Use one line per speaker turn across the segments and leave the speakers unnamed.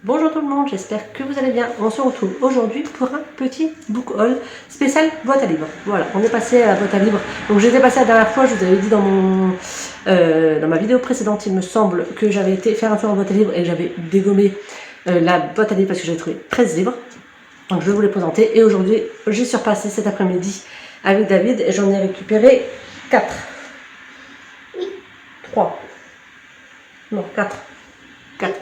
Bonjour tout le monde, j'espère que vous allez bien. On se retrouve aujourd'hui pour un petit book haul spécial boîte à livres. Voilà, on est passé à la boîte à livres. Donc j'étais passé la dernière fois, je vous avais dit dans ma vidéo précédente, il me semble que j'avais été faire un tour en boîte à livres et j'avais dégommé la boîte à livres parce que j'avais trouvé 13 livres. Donc je vais vous les présenter et aujourd'hui j'ai surpassé cet après-midi avec David et j'en ai récupéré 4. 3. Non, 4. 4.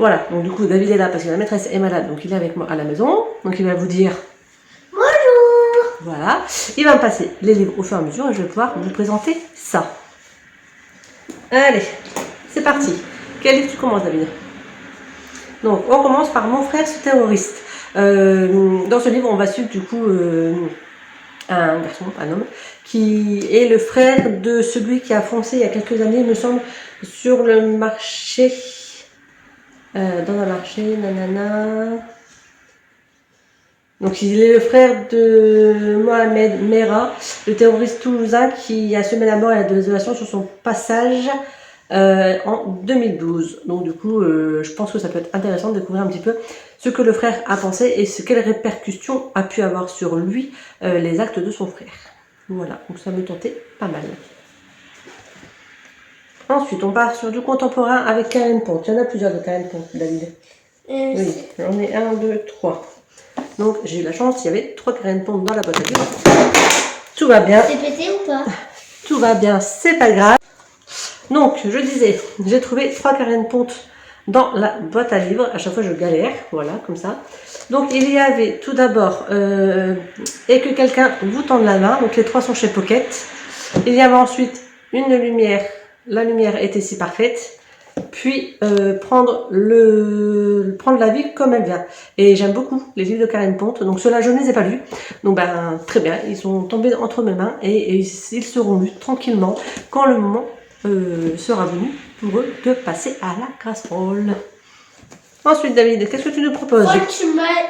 Voilà, donc du coup David est là parce que la maîtresse est malade, donc il est avec moi à la maison. Donc il va vous dire
bonjour.
Voilà, il va me passer les livres au fur et à mesure et je vais pouvoir vous présenter ça. Allez, c'est parti. Quel livre tu commences, David? Donc on commence par Mon frère ce terroriste. Dans ce livre on va suivre du coup un garçon, un homme, qui est le frère de celui qui a foncé il y a quelques années, il me semble, sur le marché. Dans un marché, nanana. Donc il est le frère de Mohamed Merah, le terroriste toulousain qui a semé la mort et la désolation sur son passage en 2012. Donc du coup, je pense que ça peut être intéressant de découvrir un petit peu ce que le frère a pensé et quelles répercussions a pu avoir sur lui les actes de son frère. Voilà, donc ça me tentait pas mal. Ensuite, on part sur du contemporain avec Karen Pont. Il y en a plusieurs de Karen Pont, David. Oui, j'en ai 1, 2, 3. Donc, j'ai eu la chance, il y avait 3 Karen Pont dans la boîte à livres. Tout va bien.
C'est pété ou pas?
Tout va bien, c'est pas grave. Donc, je disais, j'ai trouvé 3 Karen Pont dans la boîte à livres. À chaque fois, je galère. Voilà, comme ça. Donc, il y avait tout d'abord Et que quelqu'un vous tende la main. Donc, les 3 sont chez Pocket. Il y avait ensuite Une lumière. La lumière était si parfaite, puis prendre la vie comme elle vient. Et j'aime beaucoup les livres de Karen Pont, donc ceux-là je ne les ai pas lus. Donc ben très bien, ils sont tombés entre mes mains et ils seront lus tranquillement quand le moment sera venu pour eux de passer à la casserole. Ensuite David, qu'est-ce que tu nous proposes?
French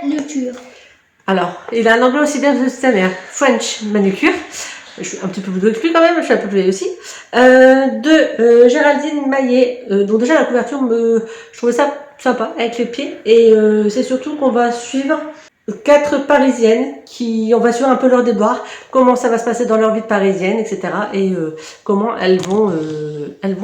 manucure.
Alors, il a un anglais aussi bien que sa mère. French manucure. Je suis un petit peu plus plus quand même, je suis un peu plus vieille aussi. De Géraldine Maillet. Donc déjà la couverture, je trouvais ça sympa avec les pieds. Et c'est surtout qu'on va suivre 4 parisiennes on va suivre un peu leur déboire, comment ça va se passer dans leur vie de parisienne, etc. Et comment elles vont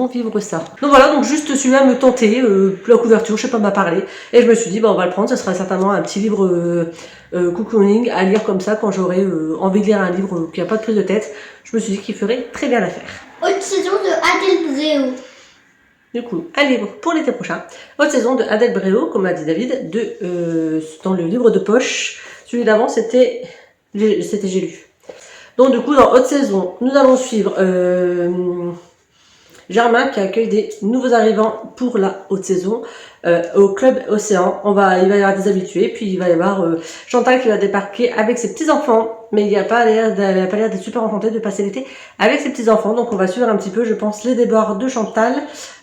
vivre ça. Donc voilà, donc juste celui-là me tentait, la couverture, je sais pas, m'a parlé. Et je me suis dit, bah, on va le prendre, ça sera certainement un petit livre cocooning à lire comme ça quand j'aurai envie de lire un livre qui n'a pas de prise de tête. Je me suis dit qu'il ferait très bien l'affaire.
Haute saison de Adèle Bréau.
Du coup, un livre pour l'été prochain. Haute saison de Adèle Bréau, comme a dit David, dans le livre de poche. Celui d'avant, c'était J'ai lu. Donc du coup, dans Haute saison, nous allons suivre Germain qui accueille des nouveaux arrivants pour la haute saison au club Océan. Il va y avoir des habitués, puis il va y avoir Chantal qui va débarquer avec ses petits-enfants, mais il n'a pas l'air d'être super enchanté de passer l'été avec ses petits-enfants. Donc on va suivre un petit peu, je pense, les déboires de Chantal,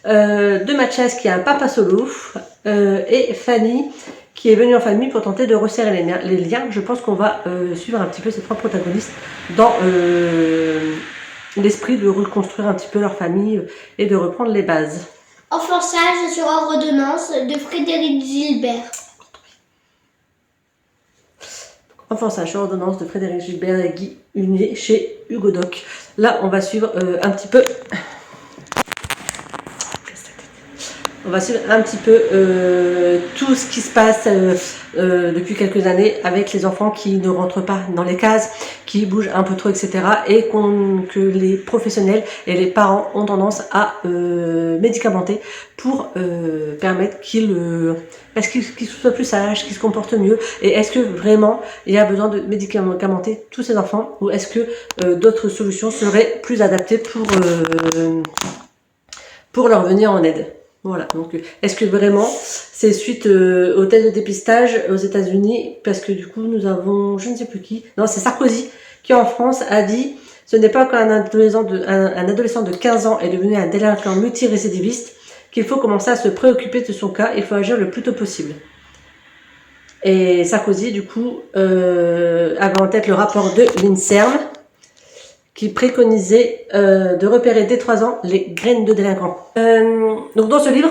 de Mathias qui a un papa solo, et Fanny qui est venue en famille pour tenter de resserrer les liens. Je pense qu'on va suivre un petit peu ces 3 protagonistes dans l'esprit de reconstruire un petit peu leur famille et de reprendre les bases.
Enfonçage sur ordonnance de Frédéric Gilbert.
Enfonçage sur ordonnance de Frédéric Gilbert et Guy Hunier chez Hugo Doc. Là, on va suivre un petit peu... On va suivre un petit peu tout ce qui se passe depuis quelques années avec les enfants qui ne rentrent pas dans les cases, qui bougent un peu trop, etc. Et que les professionnels et les parents ont tendance à médicamenter pour permettre qu'ils soient plus sages, qu'ils se comportent mieux. Et est-ce que vraiment il y a besoin de médicamenter tous ces enfants ou est-ce que d'autres solutions seraient plus adaptées pour leur venir en aide? Voilà, donc est-ce que vraiment c'est suite au test de dépistage aux États-Unis? Parce que du coup, nous avons, je ne sais plus qui, non, c'est Sarkozy qui en France a dit ce n'est pas qu'un adolescent de 15 ans est devenu un délinquant multirécidiviste qu'il faut commencer à se préoccuper de son cas, il faut agir le plus tôt possible. Et Sarkozy, du coup, avait en tête le rapport de l'INSERM qui préconisait de repérer dès 3 ans les graines de délinquants. Donc dans ce livre,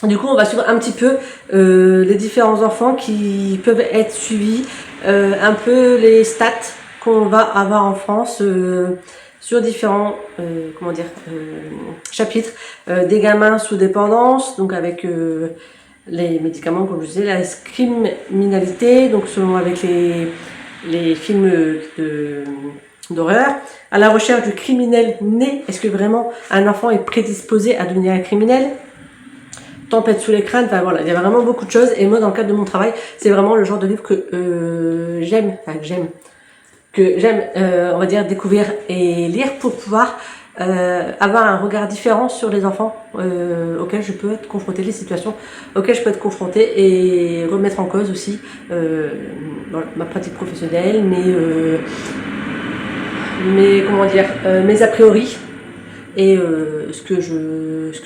Du coup, on va suivre un petit peu les différents enfants qui peuvent être suivis, un peu les stats qu'on va avoir en France sur différents chapitres, des gamins sous dépendance, donc avec les médicaments, comme je disais, la criminalité, donc selon avec les films d'horreur, à la recherche du criminel né. Est-ce que vraiment un enfant est prédisposé à devenir un criminel? Tempête sous les crânes, enfin voilà, il y a vraiment beaucoup de choses. Et moi, dans le cadre de mon travail, c'est vraiment le genre de livre que j'aime, on va dire, découvrir et lire pour pouvoir avoir un regard différent sur les enfants auxquels je peux être confrontée, les situations auxquelles je peux être confrontée et remettre en cause aussi ma pratique professionnelle, mes a priori et ce que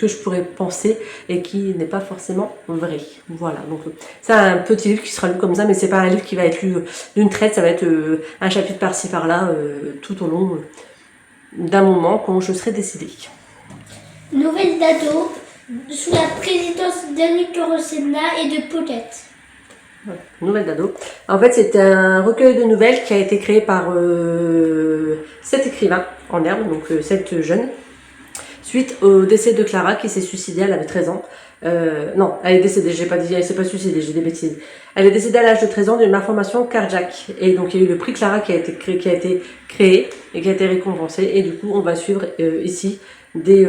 je pourrais penser et qui n'est pas forcément vrai. Voilà, donc c'est un petit livre qui sera lu comme ça, mais c'est pas un livre qui va être lu d'une traite, ça va être un chapitre par-ci par-là tout au long d'un moment quand je serai décidée.
Nouvelle d'ado sous la présidence d'Annick Rossena et de Paulette.
Voilà, nouvelle d'ado. En fait, c'est un recueil de nouvelles qui a été créé par 7 écrivains en herbe, donc 7 jeunes, suite au décès de Clara qui s'est suicidée, elle avait 13 ans. Non, elle est décédée, j'ai pas dit, elle s'est pas suicidée, j'ai des bêtises. Elle est décédée à l'âge de 13 ans d'une malformation cardiaque. Et donc il y a eu le prix Clara qui a été créé et qui a été récompensé. Et du coup, on va suivre ici des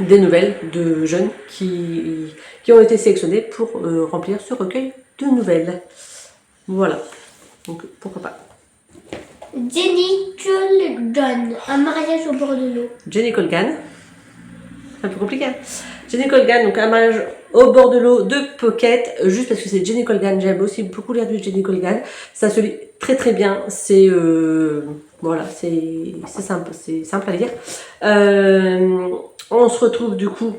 nouvelles de jeunes qui ont été sélectionnés pour remplir ce recueil de nouvelles. Voilà, donc pourquoi pas.
Jenny Colgan, un mariage au bord de l'eau.
Jenny Colgan, c'est un peu compliqué. Hein. Jenny Colgan, donc un mariage au bord de l'eau de Pocket, juste parce que c'est Jenny Colgan. J'aime aussi beaucoup lire du Jenny Colgan. Ça se lit très très bien. C'est voilà, c'est simple à lire. On se retrouve du coup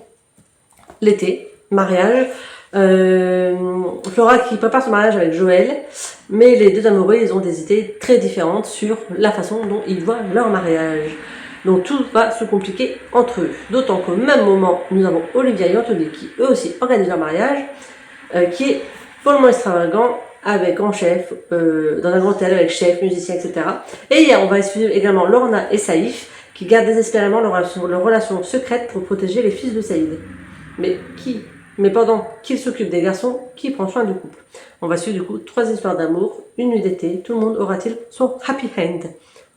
l'été, mariage. Flora qui prépare son mariage avec Joël, mais les deux amoureux, ils ont des idées très différentes sur la façon dont ils voient leur mariage. Donc tout va se compliquer entre eux. D'autant qu'au même moment, nous avons Olivia et Anthony qui eux aussi organisent leur mariage, qui est follement extravagant, avec en chef, dans un grand hôtel avec chef, musicien, etc. Et on va suivre également Lorna et Saïf, qui gardent désespérément leur relation secrète pour protéger les fils de Saïd. Mais pendant qu'il s'occupe des garçons, qui prend soin du couple? On va suivre du coup 3 histoires d'amour, une nuit d'été, tout le monde aura-t-il son happy end?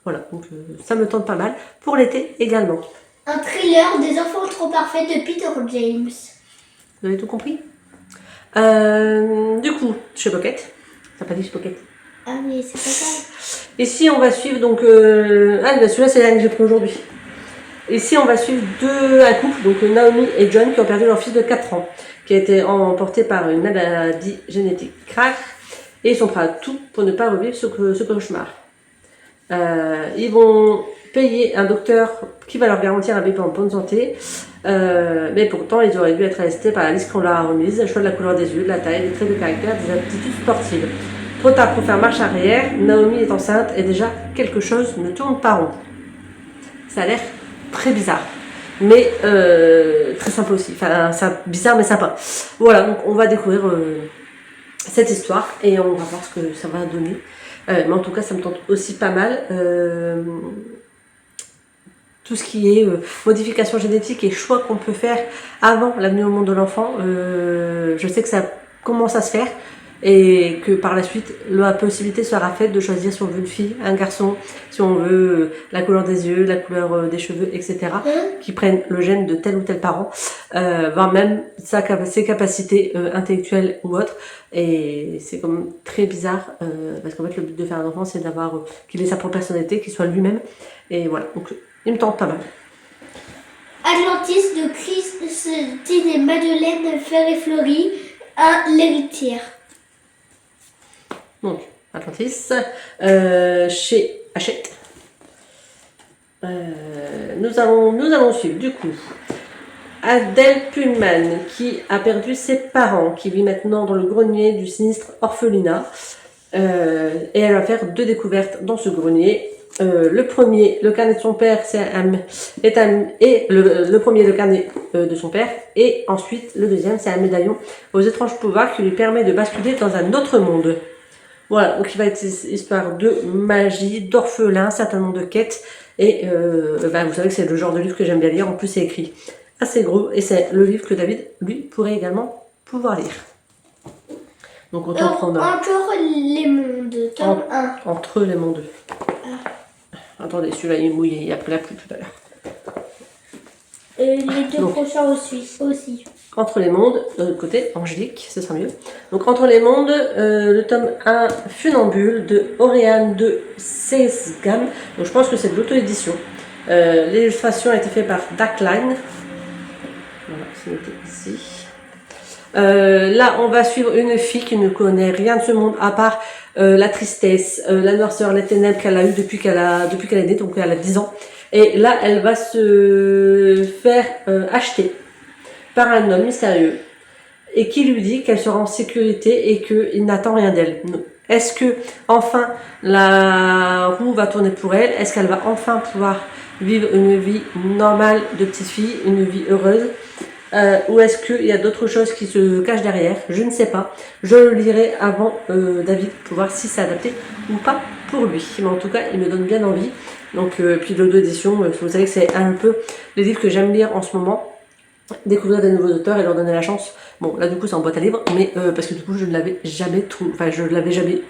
Voilà, donc ça me tente pas mal, pour l'été également.
Un thriller des enfants trop parfaits de Peter James.
Vous avez tout compris? Du coup, chez Pocket, t'as pas dit chez Pocket?
Ah mais c'est pas ça.
Ici on va suivre donc, celui-là c'est l'un que j'ai pris aujourd'hui. Ici, on va suivre un couple, donc Naomi et John, qui ont perdu leur fils de 4 ans, qui a été emporté par une maladie génétique rare, et ils sont prêts à tout pour ne pas revivre ce cauchemar. Ils vont payer un docteur qui va leur garantir un bébé en bonne santé, mais pourtant, ils auraient dû être arrêtés par la liste qu'on leur a remise, le choix de la couleur des yeux, de la taille, des traits de caractère, des aptitudes sportives. Trop tard pour faire marche arrière, Naomi est enceinte et déjà quelque chose ne tourne pas rond. Ça a l'air très bizarre, mais très sympa aussi. Enfin, bizarre mais sympa. Voilà, donc on va découvrir cette histoire et on va voir ce que ça va donner. Mais en tout cas, ça me tente aussi pas mal. Tout ce qui est modification génétique et choix qu'on peut faire avant la venue au monde de l'enfant, je sais que ça commence à se faire. Et que par la suite, la possibilité sera faite de choisir si on veut une fille, un garçon, si on veut la couleur des yeux, la couleur des cheveux, etc. Qui prennent le gène de tel ou tel parent, voire même ses capacités intellectuelles ou autres. Et c'est quand même très bizarre, parce qu'en fait le but de faire un enfant, c'est d'avoir qu'il ait sa propre personnalité, qu'il soit lui-même. Et voilà, donc il me tente pas mal.
Atlantis de Christine et Madeleine Ferré-Fleury à l'héritière.
Donc, Atlantis, chez Hachette. Nous allons suivre du coup Adèle Pullman qui a perdu ses parents, qui vit maintenant dans le grenier du sinistre orphelinat. Et elle va faire 2 découvertes dans ce grenier. le premier, le carnet de son père, le premier, le carnet de son père, et ensuite le deuxième, c'est un médaillon aux étranges pouvoirs qui lui permet de basculer dans un autre monde. Voilà, donc il va être histoire de magie, d'orphelin, certainement de quêtes, et vous savez que c'est le genre de livre que j'aime bien lire, en plus c'est écrit assez gros, et c'est le livre que David, lui, pourrait également pouvoir lire. Donc autant prendre...
Entre les mondes, tome 1.
Entre les mondes. Attendez, celui-là il est mouillé, il a pris la pluie tout à l'heure.
Les deux prochains aussi.
Entre les mondes, de l'autre côté, Angélique, ce sera mieux. Donc Entre les mondes, le tome 1, Funambule, de Oriane de Sesgam. Donc je pense que c'est de l'auto-édition. L'illustration a été faite par Dackline. Voilà, c'est noté ici. Là, on va suivre une fille qui ne connaît rien de ce monde, à part la tristesse, la noirceur, les ténèbres qu'elle a eues depuis qu'elle est née, donc elle a 10 ans. Et là, elle va se faire acheter par un homme mystérieux et qui lui dit qu'elle sera en sécurité et qu'il n'attend rien d'elle. Est-ce que enfin la roue va tourner pour elle? Est-ce qu'elle va enfin pouvoir vivre une vie normale de petite fille, une vie heureuse? Ou est-ce qu'il y a d'autres choses qui se cachent derrière? Je ne sais pas. Je le lirai avant David pour voir si c'est adapté ou pas pour lui. Mais en tout cas, il me donne bien envie. Donc, puis l'auto-édition, vous savez que c'est un peu les livres que j'aime lire en ce moment. Découvrir des nouveaux auteurs et leur donner la chance. Bon, là du coup c'est en boîte à livres, mais parce que du coup je ne l'avais jamais trouvé, enfin je ne l'avais jamais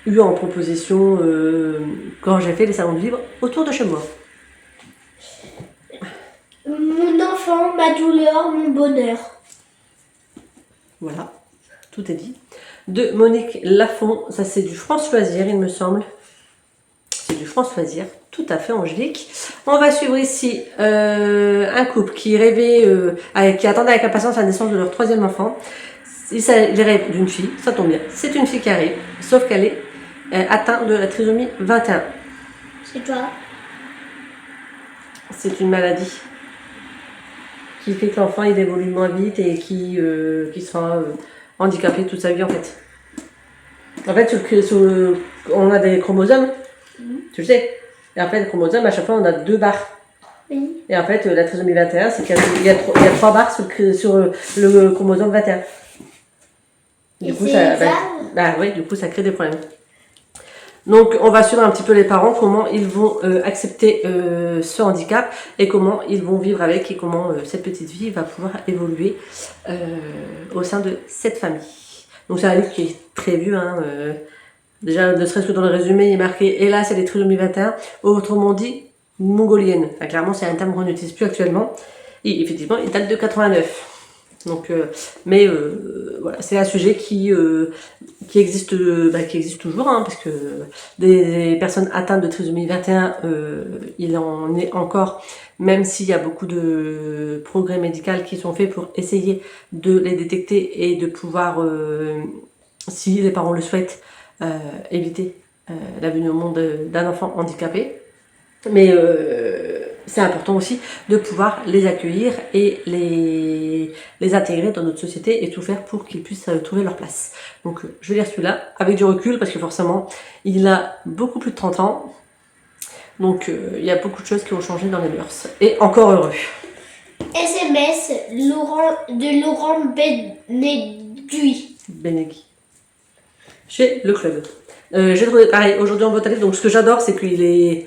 eu en proposition quand j'ai fait les salons de livres autour de chez moi.
Mon enfant, ma douleur, mon bonheur.
Voilà, tout est dit. De Monique Lafont, ça c'est du France Loisir il me semble. C'est du France Loisir, tout à fait Angélique. On va suivre ici un couple qui rêvait, qui attendait avec impatience la naissance de leur 3e enfant. Il rêve d'une fille, ça tombe bien. C'est une fille qui arrive, sauf qu'elle est atteinte de la trisomie 21.
C'est toi?
C'est une maladie qui fait que l'enfant il évolue moins vite et qui sera handicapé toute sa vie en fait. En fait, on a des chromosomes. Tu le sais. Et en fait, le chromosome, à chaque fois, on a 2 barres.
Oui.
Et en fait, la trisomie 21, c'est qu'il y a 3 barres sur le chromosome 21. Du coup, ça crée des problèmes. Donc, on va suivre un petit peu les parents, comment ils vont accepter ce handicap et comment ils vont vivre avec et comment cette petite fille va pouvoir évoluer au sein de cette famille. Donc, c'est un livre qui est très vieux, déjà, ne serait-ce que dans le résumé, il est marqué « Hélas, elle est trisomie 21 », autrement dit, mongolienne. Enfin, clairement, c'est un terme qu'on n'utilise plus actuellement. Et effectivement, il date de 89. Donc, voilà, c'est un sujet qui existe toujours, parce que des personnes atteintes de trisomie 21, il en est encore, même s'il y a beaucoup de progrès médicaux qui sont faits pour essayer de les détecter et de pouvoir, si les parents le souhaitent, éviter la venue au monde d'un enfant handicapé. Mais c'est important aussi de pouvoir les accueillir et les intégrer dans notre société et tout faire pour qu'ils puissent trouver leur place. Donc je vais lire celui-là avec du recul parce que forcément il a beaucoup plus de 30 ans. Donc il y a beaucoup de choses qui ont changé dans les mœurs. Et encore heureux.
SMS de Laurent
Benegui. Chez Le Club. J'ai trouvé pareil aujourd'hui en boîte à livres. Donc ce que j'adore, c'est qu'il est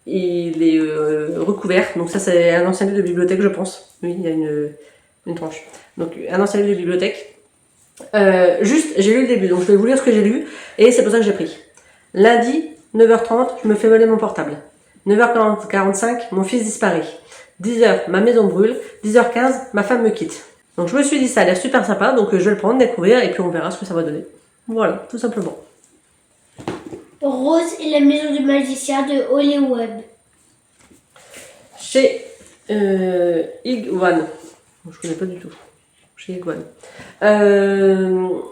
recouvert. Donc ça, c'est un ancien livre de bibliothèque, je pense. Oui, il y a une tranche. Donc un ancien livre de bibliothèque. Juste, j'ai lu le début, donc je vais vous lire ce que j'ai lu. Et c'est pour ça que j'ai pris. Lundi, 9h30, je me fais voler mon portable. 9h45, mon fils disparaît. 10h, ma maison brûle. 10h15, ma femme me quitte. Donc je me suis dit, ça a l'air super sympa, donc je vais le prendre, découvrir, et puis on verra ce que ça va donner. Voilà, tout simplement.
Rose et la maison du magicien de Hollywood.
Chez Igwan. Je connais pas du tout. Chez Igwan. On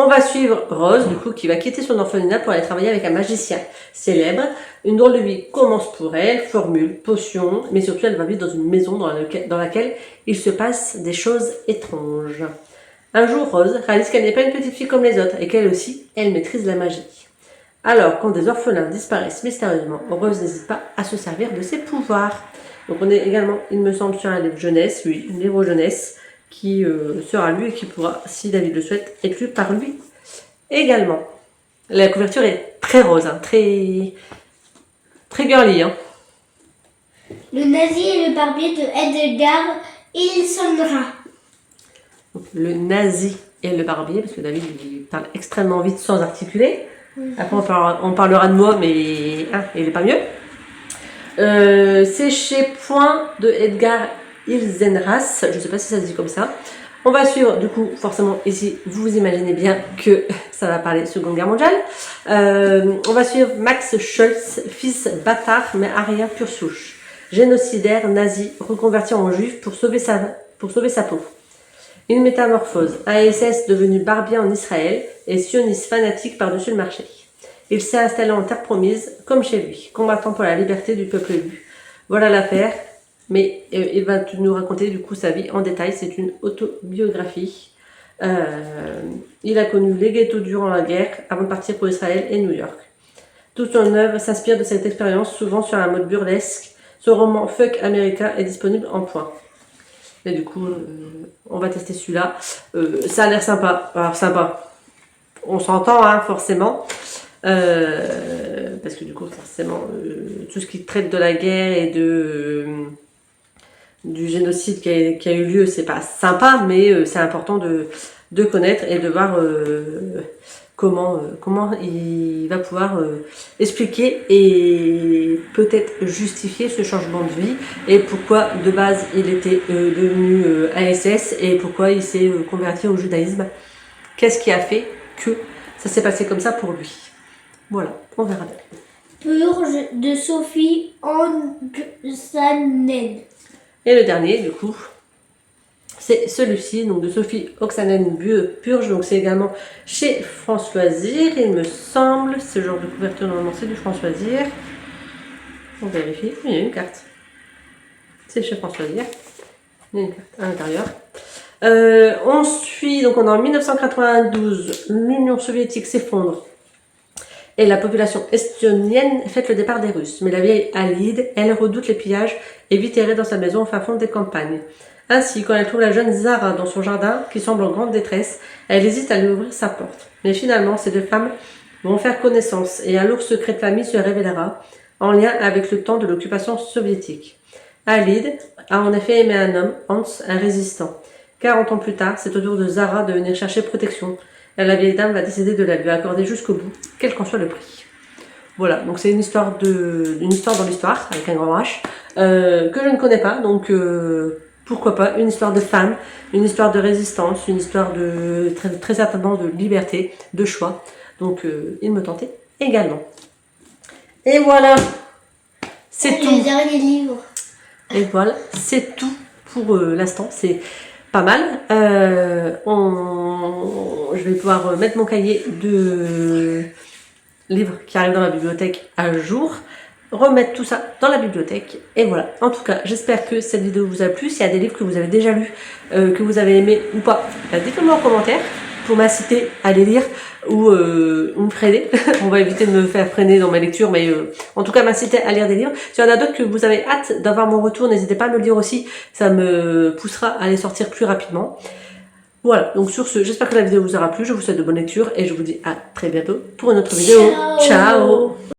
va suivre Rose, du coup, qui va quitter son orphelinat pour aller travailler avec un magicien célèbre. Une drôle de vie commence pour elle, formule, potion, mais surtout elle va vivre dans une maison dans laquelle il se passe des choses étranges. Un jour, Rose réalise qu'elle n'est pas une petite fille comme les autres et qu'elle aussi, elle maîtrise la magie. Alors, quand des orphelins disparaissent mystérieusement, Rose n'hésite pas à se servir de ses pouvoirs. Donc on est également, il me semble, sur un livre jeunesse, oui, un livre jeunesse, qui sera lu et qui pourra, si David le souhaite, être lu par lui également. La couverture est très rose, hein, très girly. Hein.
Le nazi et le barbier de Edgar Ilsenra.
Le nazi et le barbier, parce que David il parle extrêmement vite sans articuler. Après on parlera de moi, mais hein, il n'est pas mieux. C'est chez Point de Edgar Ilsenras, je ne sais pas si ça se dit comme ça. On va suivre, du coup, forcément, ici, vous imaginez bien que ça va parler Seconde Guerre mondiale. On va suivre Max Schultz, fils bâtard, mais arien pure souche. Génocidaire, nazi, reconverti en juif pour sauver sa peau. Une métamorphose, un SS devenu barbier en Israël et sioniste fanatique par-dessus le marché. Il s'est installé en terre promise, comme chez lui, combattant pour la liberté du peuple élu. Voilà l'affaire, mais il va nous raconter du coup sa vie en détail, c'est une autobiographie. Il a connu les ghettos durant la guerre, avant de partir pour Israël et New York. Toute son œuvre s'inspire de cette expérience, souvent sur un mode burlesque. Son roman Fuck America est disponible en point. Et du coup, on va tester celui-là. Ça a l'air sympa. Alors sympa, on s'entend hein, forcément. Parce que du coup, forcément, tout ce qui traite de la guerre et du génocide qui a eu lieu, c'est pas sympa, mais c'est important de connaître et de voir comment il va pouvoir expliquer et peut-être justifier ce changement de vie et pourquoi de base il était devenu ASS et pourquoi il s'est converti au judaïsme. Qu'est-ce qui a fait que ça s'est passé comme ça pour lui? Voilà, on verra bien.
Purge de Sophie Oksanen.
Et le dernier, du coup, c'est celui-ci, donc de Sophie Oksanen Purge. Donc c'est également chez France Loisirs, il me semble. Ce genre de couverture, normalement, c'est du France Loisirs. On vérifie. Il y a une carte. C'est chez France Loisirs. Il y a une carte à l'intérieur. On suit, donc on est en 1992, l'Union soviétique s'effondre. Et la population estonienne fête le départ des Russes. Mais la vieille Alide, elle redoute les pillages et vit errer dans sa maison au fin fond des campagnes. Ainsi, quand elle trouve la jeune Zara dans son jardin, qui semble en grande détresse, elle hésite à lui ouvrir sa porte. Mais finalement, ces deux femmes vont faire connaissance et un lourd secret de famille se révélera, en lien avec le temps de l'occupation soviétique. Alide a en effet aimé un homme, Hans, un résistant. 40 ans plus tard, c'est au tour de Zara de venir chercher protection. La vieille dame va décider de la lui accorder jusqu'au bout, quel qu'en soit le prix. Voilà, donc c'est une histoire dans l'histoire, avec un grand H, que je ne connais pas, donc pourquoi pas, une histoire de femme, une histoire de résistance, une histoire de très certainement de liberté, de choix. Donc il me tentait également. Et voilà, c'est tout.
Le dernier livre.
Et voilà, c'est tout pour l'instant. C'est pas mal. Je vais pouvoir mettre mon cahier de livres qui arrivent dans la bibliothèque à jour, remettre tout ça dans la bibliothèque. Et voilà. En tout cas, j'espère que cette vidéo vous a plu. S'il y a des livres que vous avez déjà lus, que vous avez aimés ou pas, dites-le moi en commentaire pour m'inciter à les lire ou me freiner. On va éviter de me faire freiner dans ma lecture, mais en tout cas m'inciter à lire des livres. S'il y en a d'autres que vous avez hâte d'avoir mon retour, n'hésitez pas à me le dire aussi, ça me poussera à les sortir plus rapidement. Voilà, donc sur ce, j'espère que la vidéo vous aura plu, je vous souhaite de bonnes lectures et je vous dis à très bientôt pour une autre vidéo. Ciao.